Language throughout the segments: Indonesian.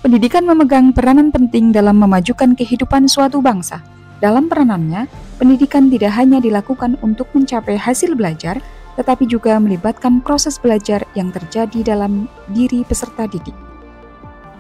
Pendidikan memegang peranan penting dalam memajukan kehidupan suatu bangsa. Dalam peranannya, pendidikan tidak hanya dilakukan untuk mencapai hasil belajar, tetapi juga melibatkan proses belajar yang terjadi dalam diri peserta didik.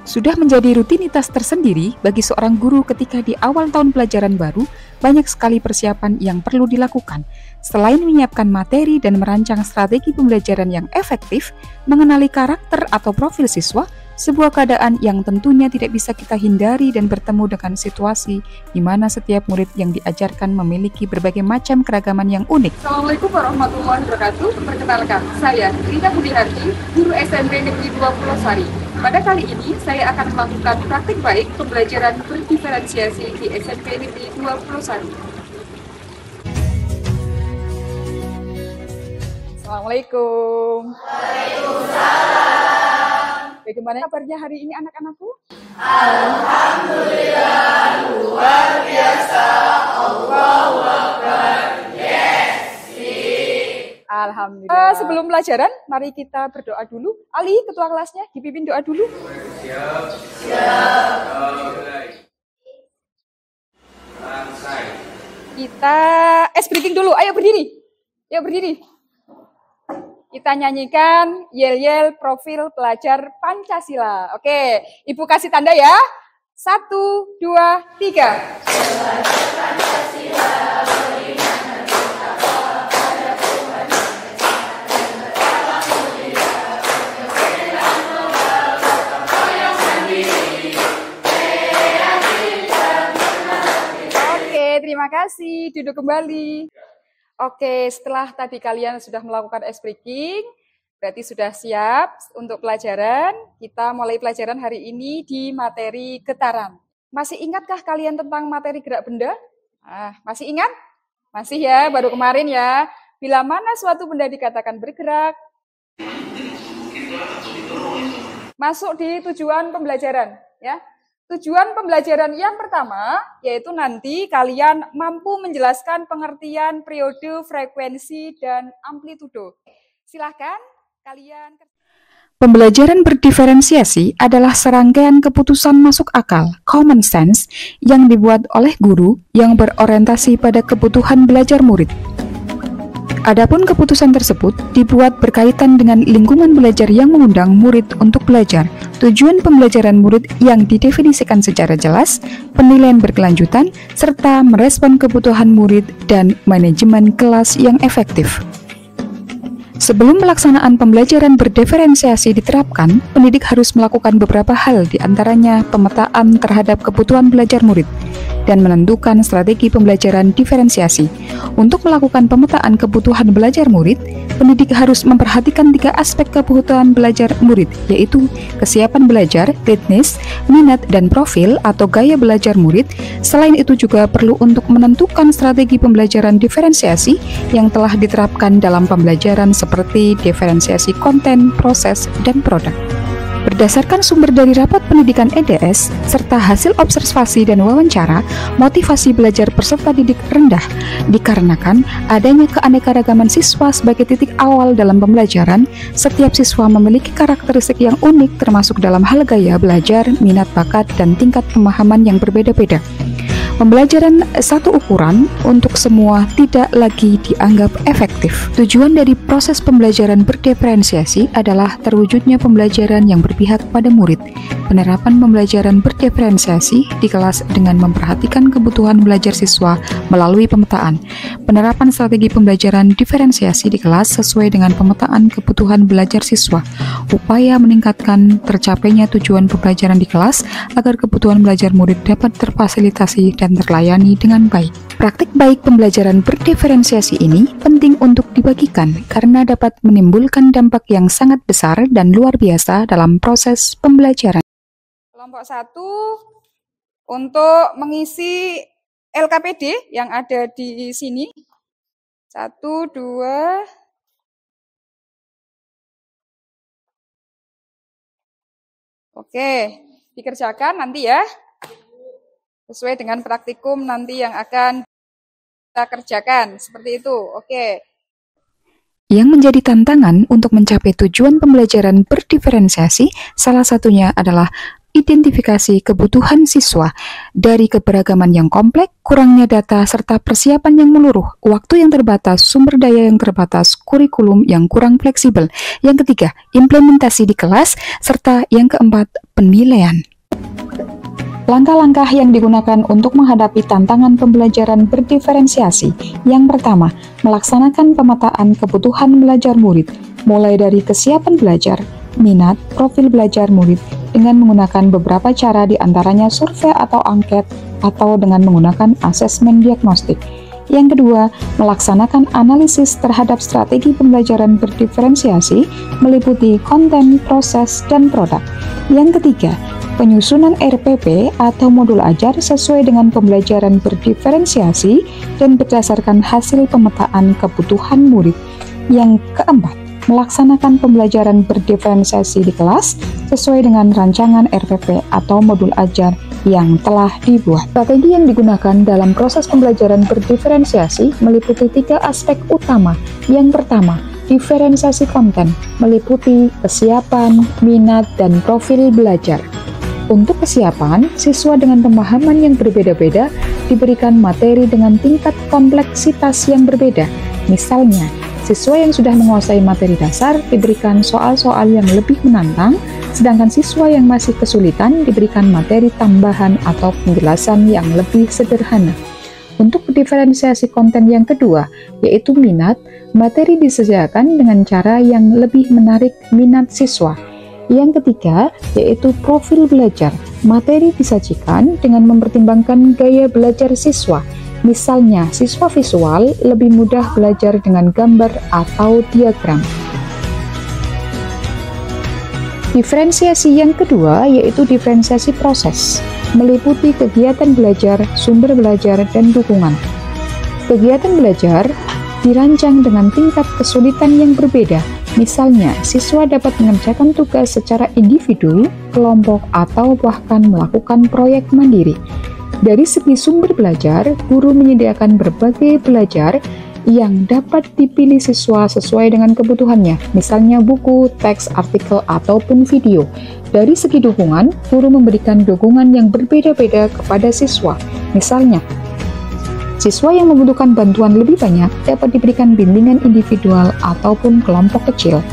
Sudah menjadi rutinitas tersendiri bagi seorang guru ketika di awal tahun pelajaran baru, banyak sekali persiapan yang perlu dilakukan. Selain menyiapkan materi dan merancang strategi pembelajaran yang efektif, mengenali karakter atau profil siswa, sebuah keadaan yang tentunya tidak bisa kita hindari dan bertemu dengan situasi di mana setiap murid yang diajarkan memiliki berbagai macam keragaman yang unik. Assalamualaikum warahmatullahi wabarakatuh. Perkenalkan, saya Rina Budiharti, guru SMP Negeri 20 Sari. Pada kali ini, saya akan melakukan praktik baik pembelajaran berdiferensiasi di SMP Negeri 20 Sari. Assalamualaikum. Waalaikumsalam. Bagaimana kabarnya hari ini anak-anakku? Alhamdulillah, luar biasa. Allahu Akbar. Yes. Alhamdulillah. Sebelum pelajaran, mari kita berdoa dulu. Ali, ketua kelasnya, dipimpin doa dulu. Siap. Kita breathing dulu. Ayo berdiri. Kita nyanyikan yel-yel profil pelajar Pancasila. Oke, Ibu kasih tanda ya. 1, 2, 3. Pelajar Pancasila beriman dan bertakwa pada Tuhan Yang Esa dan bertakwa mulia, berkenan moral, gotong royong mandiri, kreatif dan bermanfaat. Oke, terima kasih. Duduk kembali. Oke, setelah tadi kalian sudah melakukan ice breaking, berarti sudah siap untuk pelajaran. Kita mulai pelajaran hari ini di materi getaran. Masih ingatkah kalian tentang materi gerak benda? Masih ingat? Masih ya, baru kemarin ya. Bila mana suatu benda dikatakan bergerak, masuk di tujuan pembelajaran, ya. Tujuan pembelajaran yang pertama, yaitu nanti kalian mampu menjelaskan pengertian periode, frekuensi, dan amplitudo. Silahkan kalian. Pembelajaran berdiferensiasi adalah serangkaian keputusan masuk akal, common sense, yang dibuat oleh guru yang berorientasi pada kebutuhan belajar murid. Adapun keputusan tersebut dibuat berkaitan dengan lingkungan belajar yang mengundang murid untuk belajar, tujuan pembelajaran murid yang didefinisikan secara jelas, penilaian berkelanjutan, serta merespon kebutuhan murid dan manajemen kelas yang efektif. Sebelum pelaksanaan pembelajaran berdiferensiasi diterapkan, pendidik harus melakukan beberapa hal, diantaranya pemetaan terhadap kebutuhan belajar murid dan menentukan strategi pembelajaran diferensiasi. Untuk melakukan pemetaan kebutuhan belajar murid, pendidik harus memperhatikan 3 aspek kebutuhan belajar murid, yaitu kesiapan belajar, readiness, minat, dan profil atau gaya belajar murid. Selain itu juga perlu untuk menentukan strategi pembelajaran diferensiasi yang telah diterapkan dalam pembelajaran seperti diferensiasi konten, proses, dan produk. Berdasarkan sumber dari rapat pendidikan EDS, serta hasil observasi dan wawancara, motivasi belajar peserta didik rendah dikarenakan adanya keanekaragaman siswa sebagai titik awal dalam pembelajaran. Setiap siswa memiliki karakteristik yang unik termasuk dalam hal gaya belajar, minat bakat, dan tingkat pemahaman yang berbeda-beda. Pembelajaran satu ukuran untuk semua tidak lagi dianggap efektif. Tujuan dari proses pembelajaran berdiferensiasi adalah terwujudnya pembelajaran yang berpihak pada murid. Penerapan pembelajaran berdiferensiasi di kelas dengan memperhatikan kebutuhan belajar siswa melalui pemetaan. Penerapan strategi pembelajaran diferensiasi di kelas sesuai dengan pemetaan kebutuhan belajar siswa. Upaya meningkatkan tercapainya tujuan pembelajaran di kelas agar kebutuhan belajar murid dapat terfasilitasi dan terlayani dengan baik. Praktik baik pembelajaran berdiferensiasi ini penting untuk dibagikan karena dapat menimbulkan dampak yang sangat besar dan luar biasa dalam proses pembelajaran. Kelompok 1 untuk mengisi LKPD yang ada di sini. 1, 2, oke, dikerjakan nanti ya. Sesuai dengan praktikum nanti yang akan kita kerjakan. Seperti itu, oke. Yang menjadi tantangan untuk mencapai tujuan pembelajaran berdiferensiasi, salah satunya adalah identifikasi kebutuhan siswa dari keberagaman yang kompleks, kurangnya data, serta persiapan yang meluruh, waktu yang terbatas, sumber daya yang terbatas, kurikulum yang kurang fleksibel. Yang ketiga, implementasi di kelas, serta yang keempat, penilaian. Langkah-langkah yang digunakan untuk menghadapi tantangan pembelajaran berdiferensiasi. Yang pertama, melaksanakan pemetaan kebutuhan belajar murid, mulai dari kesiapan belajar, minat, profil belajar murid, dengan menggunakan beberapa cara diantaranya survei atau angket, atau dengan menggunakan asesmen diagnostik. Yang kedua, melaksanakan analisis terhadap strategi pembelajaran berdiferensiasi, meliputi konten, proses, dan produk. Yang ketiga, penyusunan RPP atau modul ajar sesuai dengan pembelajaran berdiferensiasi dan berdasarkan hasil pemetaan kebutuhan murid. Yang keempat, melaksanakan pembelajaran berdiferensiasi di kelas sesuai dengan rancangan RPP atau modul ajar yang telah dibuat. Strategi yang digunakan dalam proses pembelajaran berdiferensiasi meliputi 3 aspek utama. Yang pertama, diferensiasi konten, meliputi kesiapan, minat, dan profil belajar. Untuk kesiapan, siswa dengan pemahaman yang berbeda-beda diberikan materi dengan tingkat kompleksitas yang berbeda. Misalnya, siswa yang sudah menguasai materi dasar diberikan soal-soal yang lebih menantang, sedangkan siswa yang masih kesulitan diberikan materi tambahan atau penjelasan yang lebih sederhana. Untuk diferensiasi konten yang kedua, yaitu minat, materi disediakan dengan cara yang lebih menarik minat siswa. Yang ketiga, yaitu profil belajar. Materi disajikan dengan mempertimbangkan gaya belajar siswa. Misalnya, siswa visual lebih mudah belajar dengan gambar atau diagram. Diferensiasi yang kedua yaitu diferensiasi proses, meliputi kegiatan belajar, sumber belajar, dan dukungan. Kegiatan belajar dirancang dengan tingkat kesulitan yang berbeda. Misalnya, siswa dapat mengerjakan tugas secara individu, kelompok, atau bahkan melakukan proyek mandiri. Dari segi sumber belajar, guru menyediakan berbagai belajar yang dapat dipilih siswa sesuai dengan kebutuhannya, misalnya buku, teks, artikel, ataupun video. Dari segi dukungan, guru memberikan dukungan yang berbeda-beda kepada siswa. Misalnya, siswa yang membutuhkan bantuan lebih banyak dapat diberikan bimbingan individual ataupun kelompok kecil.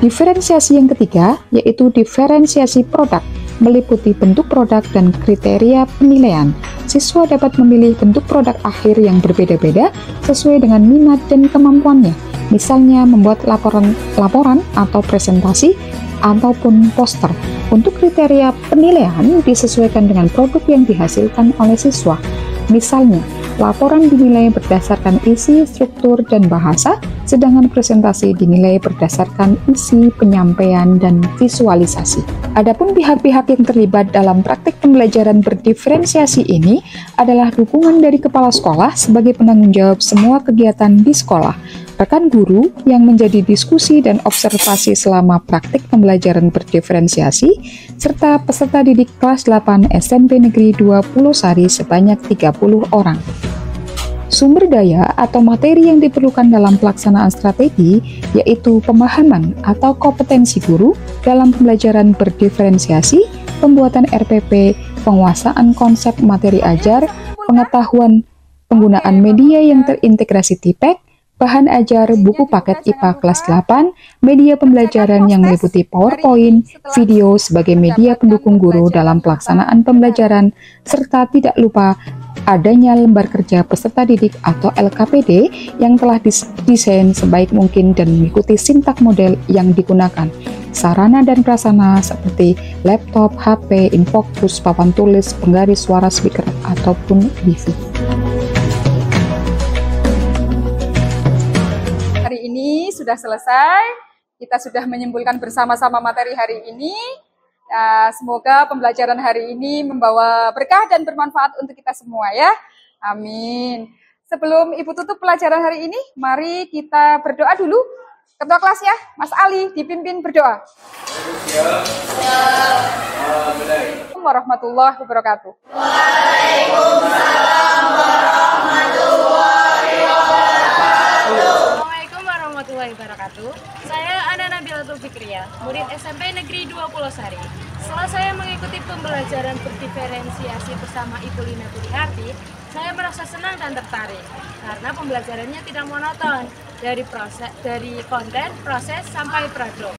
Diferensiasi yang ketiga yaitu diferensiasi produk, meliputi bentuk produk dan kriteria penilaian. Siswa dapat memilih bentuk produk akhir yang berbeda-beda sesuai dengan minat dan kemampuannya. Misalnya membuat laporan atau presentasi ataupun poster. Untuk kriteria penilaian disesuaikan dengan produk yang dihasilkan oleh siswa. Misalnya, laporan dinilai berdasarkan isi, struktur, dan bahasa, sedangkan presentasi dinilai berdasarkan isi, penyampaian, dan visualisasi. Adapun pihak-pihak yang terlibat dalam praktik pembelajaran berdiferensiasi ini adalah dukungan dari kepala sekolah sebagai penanggung jawab semua kegiatan di sekolah, rekan guru yang menjadi diskusi dan observasi selama praktik pembelajaran berdiferensiasi, serta peserta didik kelas 8 SMP Negeri 20 Sari sebanyak 30 orang. Sumber daya atau materi yang diperlukan dalam pelaksanaan strategi yaitu pemahaman atau kompetensi guru dalam pembelajaran berdiferensiasi, pembuatan RPP, penguasaan konsep materi ajar, pengetahuan penggunaan media yang terintegrasi TIPEK, bahan ajar, buku paket IPA kelas 8, media pembelajaran yang meliputi PowerPoint, video sebagai media pendukung guru dalam pelaksanaan pembelajaran, serta tidak lupa adanya lembar kerja peserta didik atau LKPD yang telah didesain sebaik mungkin dan mengikuti sintak model yang digunakan. Sarana dan prasarana seperti laptop, HP, infocus, papan tulis, penggaris suara, speaker, ataupun wifi. Hari ini sudah selesai, kita sudah menyimpulkan bersama-sama materi hari ini. Semoga pembelajaran hari ini membawa berkah dan bermanfaat untuk kita semua ya. Amin. Sebelum Ibu tutup pelajaran hari ini, mari kita berdoa dulu. Ketua kelas ya, Mas Ali dipimpin berdoa. Assalamualaikum warahmatullahi wabarakatuh. Waalaikumsalam warahmatullahi wabarakatuh. Assalamualaikum warahmatullahi wabarakatuh. Saya Ana Nabilatul Fikriya, murid SMP Negeri 20 Sari. Setelah saya mengikuti mengikuti pembelajaran berdiferensiasi bersama Ibu Lina Puriharti, saya merasa senang dan tertarik karena pembelajarannya tidak monoton dari konten, proses sampai produk.